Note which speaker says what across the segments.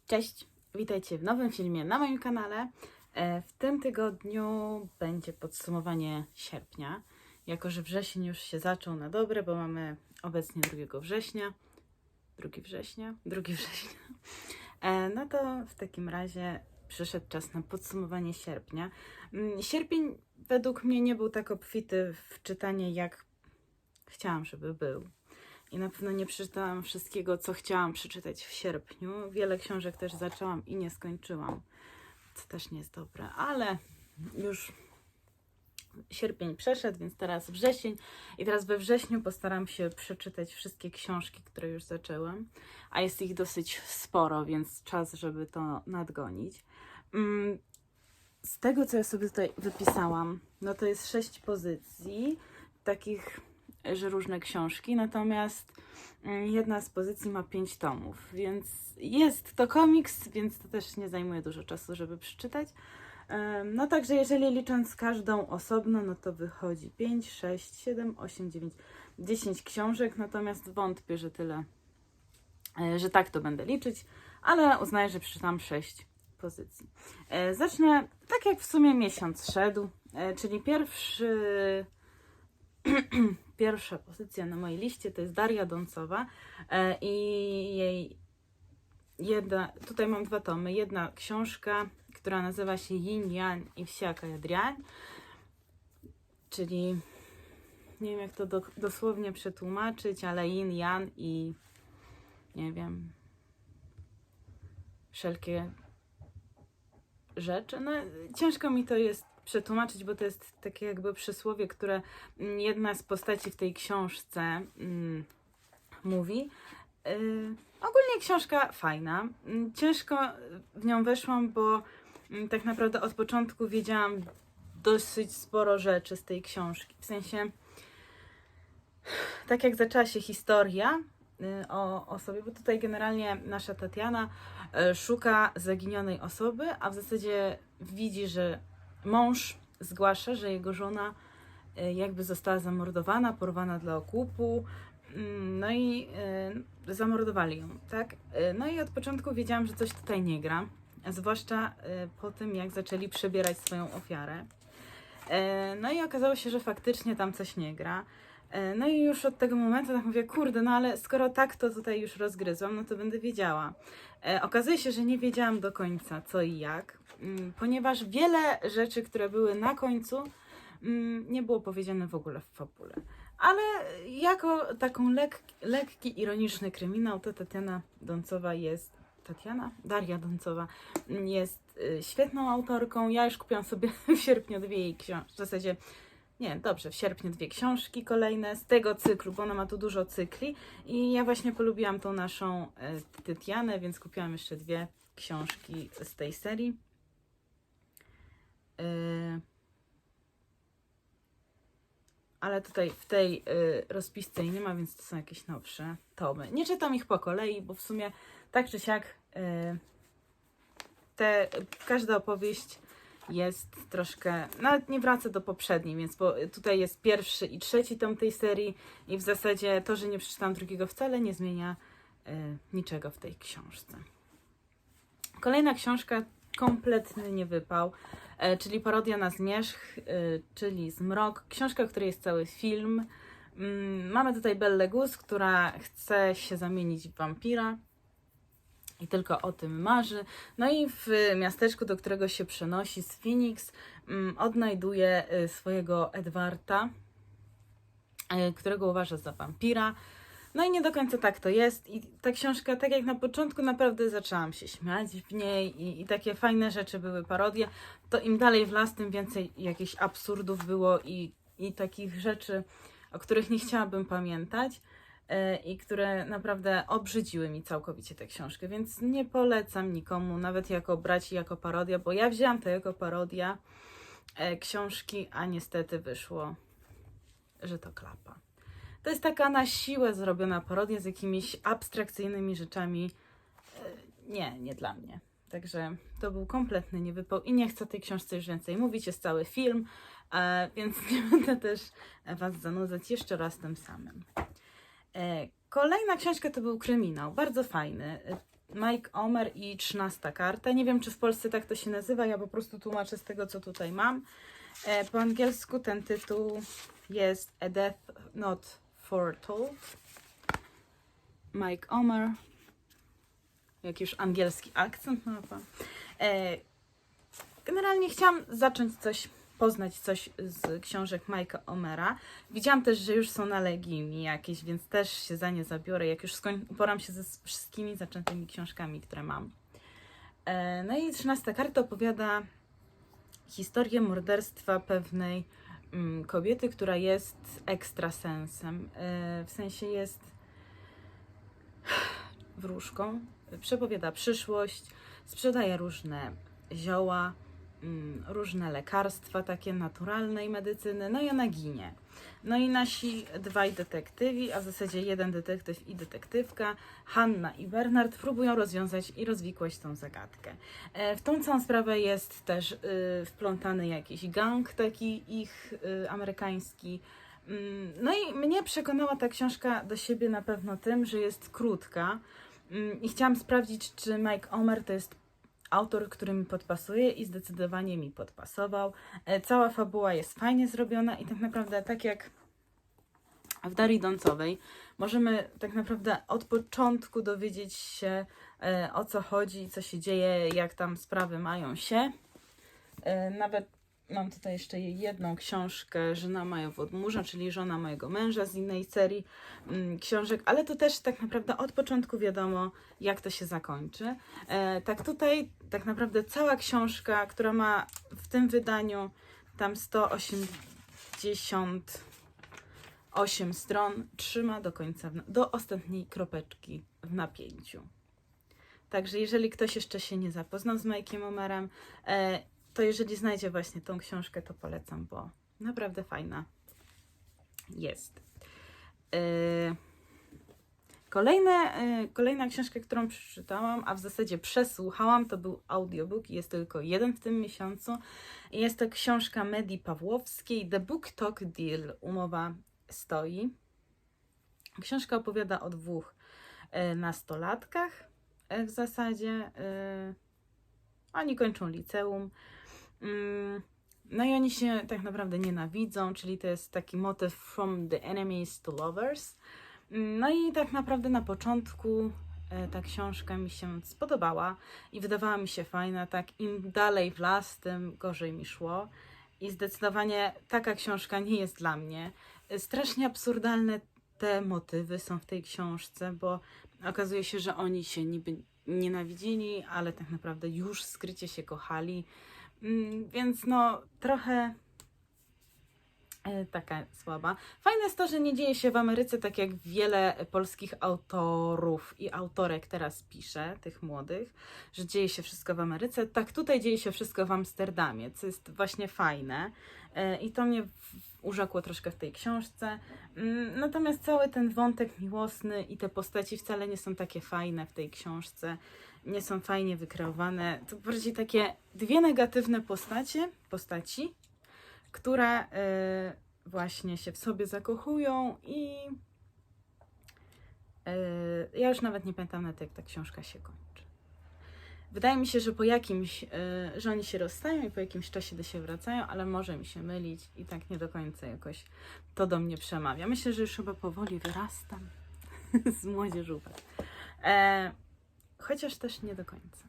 Speaker 1: Cześć, witajcie w nowym filmie na moim kanale. W tym tygodniu będzie podsumowanie sierpnia, jako że wrzesień już się zaczął na dobre, bo mamy obecnie 2 września. 2 września. No to w takim razie przyszedł czas na podsumowanie sierpnia. Sierpień według mnie nie był tak obfity w czytanie, jak chciałam, żeby był. I na pewno nie przeczytałam wszystkiego, co chciałam przeczytać w sierpniu. Wiele książek też zaczęłam i nie skończyłam, co też nie jest dobre, ale już sierpień przeszedł, więc teraz wrzesień. I teraz we wrześniu postaram się przeczytać wszystkie książki, które już zaczęłam. A jest ich dosyć sporo, więc czas, żeby to nadgonić. Z tego, co ja sobie tutaj wypisałam, no to jest 6 pozycji, takich, że różne książki, natomiast jedna z pozycji ma 5 tomów, więc jest to komiks, więc to też nie zajmuje dużo czasu, żeby przeczytać. No także jeżeli licząc każdą osobno, no to wychodzi 5, 6, 7, 8, 9, 10 książek, natomiast wątpię, że tyle, że tak to będę liczyć, ale uznaję, że przeczytam 6 pozycji. Zacznę tak jak w sumie miesiąc szedł, czyli pierwsza pozycja na mojej liście to jest Daria Doncowa i jej tutaj mam 2 tomy. Jedna książka, która nazywa się Yin Yang i Всякая дрянь, czyli nie wiem jak to dosłownie przetłumaczyć, ale Yin Yang i nie wiem, wszelkie rzeczy. No, ciężko mi to jest przetłumaczyć, bo to jest takie jakby przysłowie, które jedna z postaci w tej książce mówi. Ogólnie książka fajna. Ciężko w nią weszłam, bo tak naprawdę od początku wiedziałam dosyć sporo rzeczy z tej książki. W sensie, tak jak zaczęła się historia o osobie, bo tutaj generalnie nasza Tatiana szuka zaginionej osoby, a w zasadzie widzi, że mąż zgłasza, że jego żona jakby została zamordowana, porwana dla okupu, no i zamordowali ją, tak? No i od początku wiedziałam, że coś tutaj nie gra, zwłaszcza po tym, jak zaczęli przebierać swoją ofiarę. No i okazało się, że faktycznie tam coś nie gra. No i już od tego momentu tak mówię, kurde, no ale skoro tak to tutaj już rozgryzłam, no to będę wiedziała. Okazuje się, że nie wiedziałam do końca co i jak, ponieważ wiele rzeczy, które były na końcu, nie było powiedziane w ogóle w fabule. Ale jako taką lekki, ironiczny kryminał, to Daria Doncowa jest świetną autorką. Ja już kupiłam sobie w sierpniu 2 jej książki, w zasadzie nie, dobrze, w sierpniu 2 książki kolejne z tego cyklu, bo ona ma tu dużo cykli i ja właśnie polubiłam tą naszą Tytianę, więc kupiłam jeszcze 2 książki z tej serii. Ale tutaj w tej rozpisce nie ma, więc to są jakieś nowsze tomy. Nie czytam ich po kolei, bo w sumie tak czy siak każda opowieść jest troszkę, nawet nie wraca do poprzedniej, więc bo tutaj jest 1. i 3. tom tej serii i w zasadzie to, że nie przeczytam 2 wcale nie zmienia niczego w tej książce. Kolejna książka, kompletny niewypał, czyli parodia na zmierzch, czyli Zmrok. Książka, w której jest cały film. Mamy tutaj Bellę Gus, która chce się zamienić w wampira i tylko o tym marzy. No i w miasteczku, do którego się przenosi, z Phoenix, odnajduje swojego Edwarda, którego uważa za wampira. No i nie do końca tak to jest i ta książka, tak jak na początku, naprawdę zaczęłam się śmiać w niej i takie fajne rzeczy były, parodie, to im dalej w las, tym więcej jakichś absurdów było i takich rzeczy, o których nie chciałabym pamiętać i które naprawdę obrzydziły mi całkowicie tę książkę, więc nie polecam nikomu, nawet brać jako parodia, bo ja wzięłam to jako parodia książki, a niestety wyszło, że to klapa. To jest taka na siłę zrobiona parodia z jakimiś abstrakcyjnymi rzeczami. Nie dla mnie. Także to był kompletny niewypał i nie chcę o tej książce już więcej mówić. Jest cały film, więc nie będę też Was zanudzać jeszcze raz tym samym. Kolejna książka to był kryminał, bardzo fajny. Mike Omer i 13 karta. Nie wiem, czy w Polsce tak to się nazywa, ja po prostu tłumaczę z tego, co tutaj mam. Po angielsku ten tytuł jest A Death Not Foretold. Mike Omer. Jak już angielski akcent ma pan. Generalnie chciałam zacząć poznać coś z książek Mike'a Omera. Widziałam też, że już są na Legimi jakieś, więc też się za nie zabiorę, jak już uporam się ze wszystkimi zaczętymi książkami, które mam. No i 13 karta opowiada historię morderstwa pewnej kobiety, która jest ekstrasensem. W sensie jest wróżką, przepowiada przyszłość, sprzedaje różne zioła, różne lekarstwa takie naturalnej medycyny, no i ona ginie. No i nasi dwaj detektywi, a w zasadzie jeden detektyw i detektywka, Hanna i Bernard, próbują rozwiązać i rozwikłać tą zagadkę. W tą całą sprawę jest też wplątany jakiś gang taki ich amerykański. No i mnie przekonała ta książka do siebie na pewno tym, że jest krótka i chciałam sprawdzić, czy Mike Omer to jest autor, który mi podpasuje i zdecydowanie mi podpasował. Cała fabuła jest fajnie zrobiona i tak naprawdę tak jak w Darii Doncowej możemy tak naprawdę od początku dowiedzieć się o co chodzi, co się dzieje, jak tam sprawy mają się. Nawet mam tutaj jeszcze jedną książkę, Żona Maja Wodmurza, czyli żona mojego męża z innej serii książek, ale to też tak naprawdę od początku wiadomo, jak to się zakończy. Tak tutaj tak naprawdę cała książka, która ma w tym wydaniu tam 188 stron, trzyma do końca, do ostatniej kropeczki w napięciu. Także jeżeli ktoś jeszcze się nie zapoznał z Mike'iem Omerem, to jeżeli znajdzie właśnie tą książkę, to polecam, bo naprawdę fajna jest. Kolejna książka, którą przeczytałam, a w zasadzie przesłuchałam, to był audiobook i jest tylko jeden w tym miesiącu. Jest to książka Medi Pawłowskiej, The Book Talk Deal, umowa stoi. Książka opowiada o dwóch nastolatkach w zasadzie. Oni kończą liceum. No i oni się tak naprawdę nienawidzą, czyli to jest taki motyw from the enemies to lovers. No i tak naprawdę na początku ta książka mi się spodobała i wydawała mi się fajna, tak im dalej w las, tym gorzej mi szło. I zdecydowanie taka książka nie jest dla mnie. Strasznie absurdalne te motywy są w tej książce, bo okazuje się, że oni się niby nienawidzili, ale tak naprawdę już skrycie się kochali. Więc no trochę taka słaba. Fajne jest to, że nie dzieje się w Ameryce tak jak wiele polskich autorów i autorek teraz pisze, tych młodych, że dzieje się wszystko w Ameryce. Tak tutaj dzieje się wszystko w Amsterdamie, co jest właśnie fajne i to mnie urzekło troszkę w tej książce. Natomiast cały ten wątek miłosny i te postaci wcale nie są takie fajne w tej książce. Nie są fajnie wykreowane. To bardziej takie dwie negatywne postaci, które właśnie się w sobie zakochują i ja już nawet nie pamiętam nawet jak ta książka się kończy. Wydaje mi się, że że oni się rozstają i po jakimś czasie do siebie wracają, ale może mi się mylić i tak nie do końca jakoś to do mnie przemawia. Myślę, że już chyba powoli wyrastam z młodzieżówek. Chociaż też nie do końca,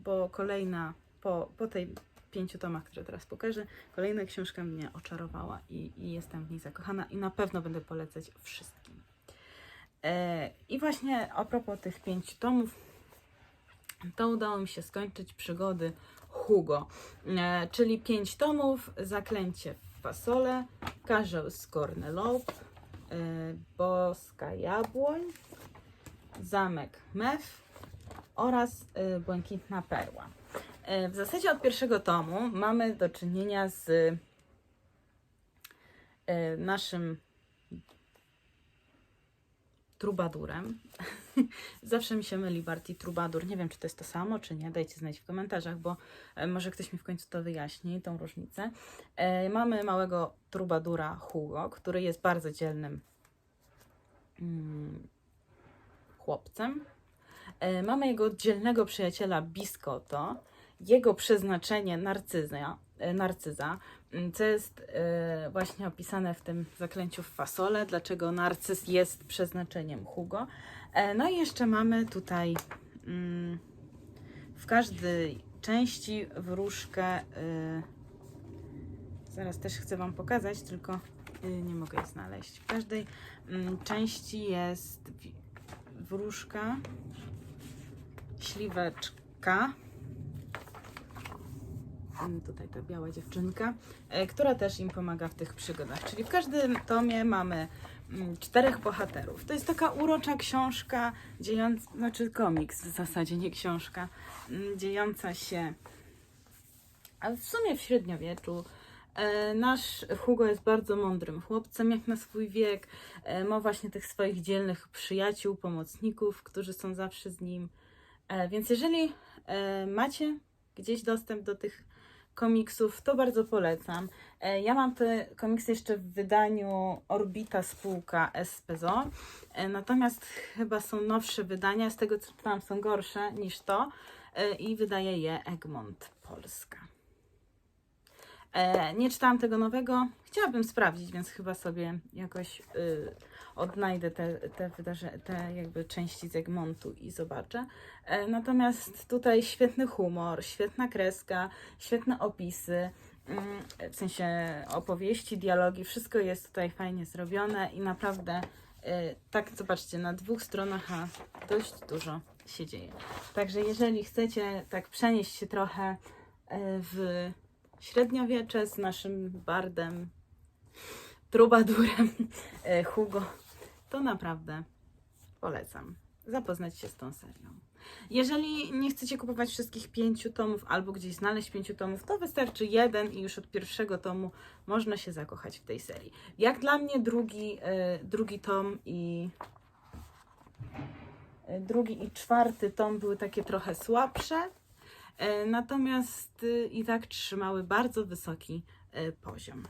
Speaker 1: bo kolejna, po tej 5 tomach, które teraz pokażę, kolejna książka mnie oczarowała i jestem w niej zakochana i na pewno będę polecać wszystkim. I właśnie a propos tych 5 tomów, to udało mi się skończyć przygody Hugo, czyli 5 tomów, Zaklęcie w fasole, Karzeł z Kornelope, Boska Jabłoń, Zamek Mef oraz Błękitna Perła. W zasadzie od pierwszego tomu mamy do czynienia z naszym trubadurem. Zawsze mi się myli Bart i trubadur. Nie wiem, czy to jest to samo, czy nie. Dajcie znać w komentarzach, bo może ktoś mi w końcu to wyjaśni, tą różnicę. Mamy małego trubadura Hugo, który jest bardzo dzielnym chłopcem. Mamy jego oddzielnego przyjaciela Biscotto, jego przeznaczenie Narcyza, co jest właśnie opisane w tym zaklęciu w fasole, dlaczego narcyz jest przeznaczeniem Hugo. No i jeszcze mamy tutaj w każdej części wróżkę, zaraz też chcę Wam pokazać, tylko nie mogę jej znaleźć. W każdej części jest wróżka, śliweczka, tutaj ta biała dziewczynka, która też im pomaga w tych przygodach. Czyli w każdym tomie mamy 4 bohaterów. To jest taka urocza książka, znaczy komiks w zasadzie, nie książka, dziejąca się w sumie w średniowieczu. Nasz Hugo jest bardzo mądrym chłopcem, jak na swój wiek. Ma właśnie tych swoich dzielnych przyjaciół, pomocników, którzy są zawsze z nim. Więc jeżeli macie gdzieś dostęp do tych komiksów, to bardzo polecam. Ja mam te komiksy jeszcze w wydaniu Orbita spółka SPZO, natomiast chyba są nowsze wydania, z tego co czytałam są gorsze niż to i wydaje je Egmont Polska. Nie czytałam tego nowego, chciałabym sprawdzić, więc chyba sobie jakoś odnajdę te jakby części z Egmontu i zobaczę. Natomiast tutaj świetny humor, świetna kreska, świetne opisy, w sensie opowieści, dialogi, wszystko jest tutaj fajnie zrobione i naprawdę tak zobaczcie, na 2 stronach a dość dużo się dzieje. Także jeżeli chcecie tak przenieść się trochę w średniowiecze z naszym bardem, trubadurem Hugo, to naprawdę polecam zapoznać się z tą serią. Jeżeli nie chcecie kupować wszystkich 5 tomów albo gdzieś znaleźć 5 tomów, to wystarczy 1 i już od pierwszego tomu można się zakochać w tej serii. Jak dla mnie drugi tom i drugi i 4 tom były takie trochę słabsze, natomiast i tak trzymały bardzo wysoki poziom.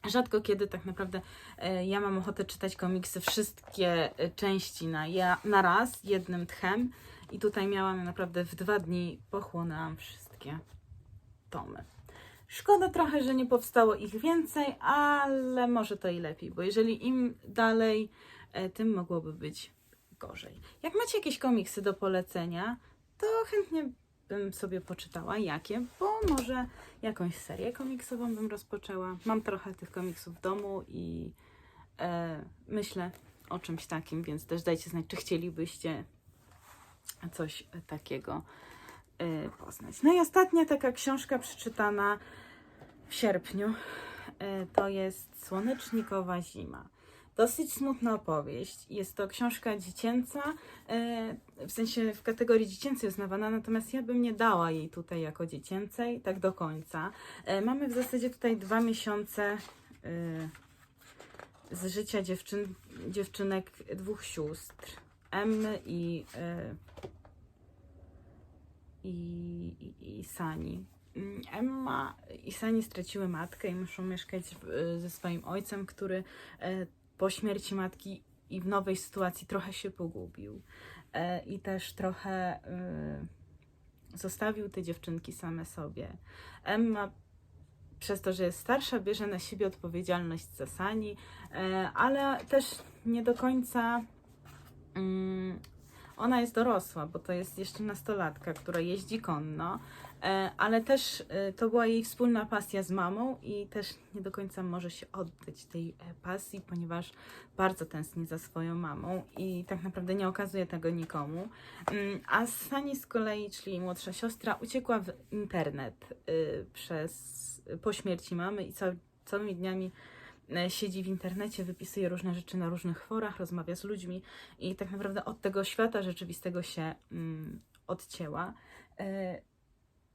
Speaker 1: Rzadko kiedy tak naprawdę ja mam ochotę czytać komiksy, wszystkie części na raz, jednym tchem i tutaj miałam naprawdę w 2 dni pochłonęłam wszystkie tomy. Szkoda trochę, że nie powstało ich więcej, ale może to i lepiej, bo jeżeli im dalej, tym mogłoby być gorzej. Jak macie jakieś komiksy do polecenia, to chętnie bym sobie poczytała jakie, bo może jakąś serię komiksową bym rozpoczęła. Mam trochę tych komiksów w domu i myślę o czymś takim, więc też dajcie znać, czy chcielibyście coś takiego poznać. No i ostatnia taka książka przeczytana w sierpniu to jest Słonecznikowa zima. Dosyć smutna opowieść. Jest to książka dziecięca, w sensie w kategorii dziecięcej uznawana, natomiast ja bym nie dała jej tutaj jako dziecięcej, tak do końca. Mamy w zasadzie tutaj 2 miesiące z życia dziewczynek 2 sióstr, Emmy i Sani. Emma i Sani straciły matkę i muszą mieszkać ze swoim ojcem, który po śmierci matki i w nowej sytuacji trochę się pogubił i też trochę zostawił te dziewczynki same sobie. Emma przez to, że jest starsza, bierze na siebie odpowiedzialność za Sani, ale też nie do końca ona jest dorosła, bo to jest jeszcze nastolatka, która jeździ konno, ale też to była jej wspólna pasja z mamą i też nie do końca może się oddać tej pasji, ponieważ bardzo tęskni za swoją mamą i tak naprawdę nie okazuje tego nikomu. A Sani z kolei, czyli młodsza siostra, uciekła w internet po śmierci mamy i całymi dniami siedzi w internecie, wypisuje różne rzeczy na różnych forach, rozmawia z ludźmi i tak naprawdę od tego świata rzeczywistego się odcięła.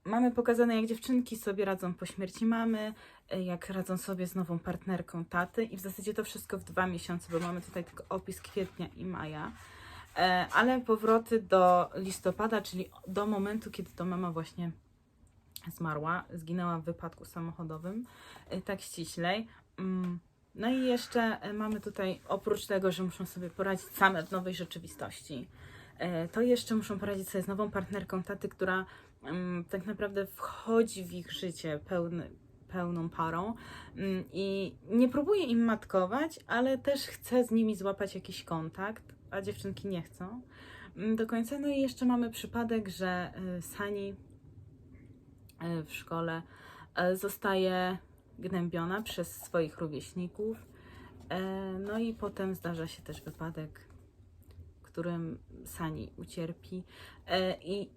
Speaker 1: Mamy pokazane, jak dziewczynki sobie radzą po śmierci mamy, jak radzą sobie z nową partnerką taty i w zasadzie to wszystko w 2 miesiące, bo mamy tutaj tylko opis kwietnia i maja. Ale powroty do listopada, czyli do momentu, kiedy to mama właśnie zginęła w wypadku samochodowym, tak ściślej. No i jeszcze mamy tutaj, oprócz tego, że muszą sobie poradzić same w nowej rzeczywistości, to jeszcze muszą poradzić sobie z nową partnerką taty, która tak naprawdę wchodzi w ich życie pełną parą i nie próbuje im matkować, ale też chce z nimi złapać jakiś kontakt, a dziewczynki nie chcą do końca. No i jeszcze mamy przypadek, że Sunny w szkole zostaje gnębiona przez swoich rówieśników. No i potem zdarza się też wypadek, w którym Sunny ucierpi.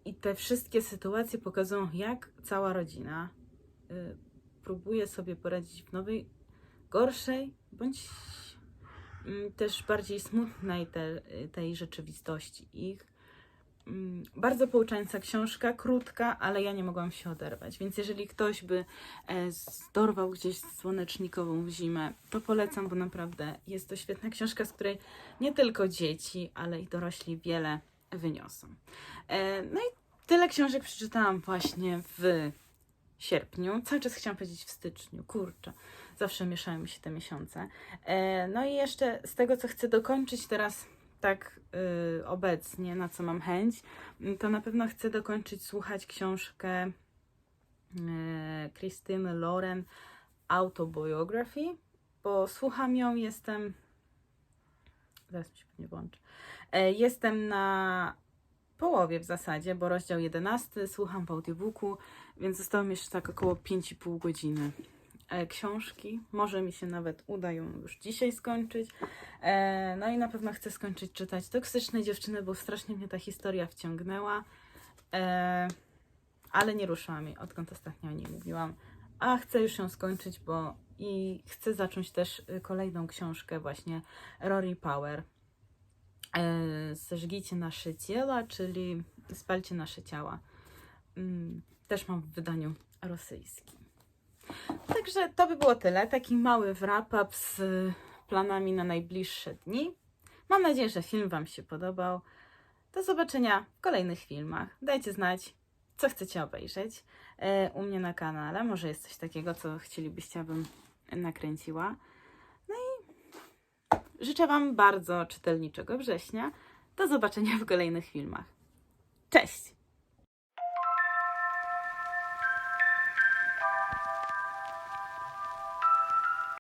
Speaker 1: I te wszystkie sytuacje pokazują, jak cała rodzina próbuje sobie poradzić w nowej, gorszej, bądź też bardziej smutnej tej rzeczywistości ich. Bardzo pouczająca książka, krótka, ale ja nie mogłam się oderwać, więc jeżeli ktoś by dorwał gdzieś słonecznikową zimę, to polecam, bo naprawdę jest to świetna książka, z której nie tylko dzieci, ale i dorośli wiele wyniosą. No i tyle książek przeczytałam właśnie w sierpniu. Cały czas chciałam powiedzieć w styczniu. Kurczę, zawsze mieszają mi się te miesiące. No i jeszcze z tego, co chcę dokończyć teraz tak obecnie, na co mam chęć, to na pewno chcę dokończyć słuchać książkę Christine Lauren Autobiography, bo słucham ją, zaraz mi się pewnie włączy, jestem na połowie w zasadzie, bo rozdział 11 słucham w audiobooku, więc zostało mi jeszcze tak około 5,5 godziny książki. Może mi się nawet uda ją już dzisiaj skończyć. No i na pewno chcę skończyć czytać Toksyczne dziewczyny, bo strasznie mnie ta historia wciągnęła, ale nie ruszyła mnie, odkąd ostatnio o niej mówiłam. A chcę już ją skończyć, bo i chcę zacząć też kolejną książkę właśnie Rory Power. Zżgijcie nasze ciała, czyli spalcie nasze ciała. Też mam w wydaniu rosyjskim. Także to by było tyle. Taki mały wrap-up z planami na najbliższe dni. Mam nadzieję, że film Wam się podobał. Do zobaczenia w kolejnych filmach. Dajcie znać, co chcecie obejrzeć u mnie na kanale. Może jest coś takiego, co chcielibyście, abym nakręciła. No i życzę Wam bardzo czytelniczego września. Do zobaczenia w kolejnych filmach. Cześć!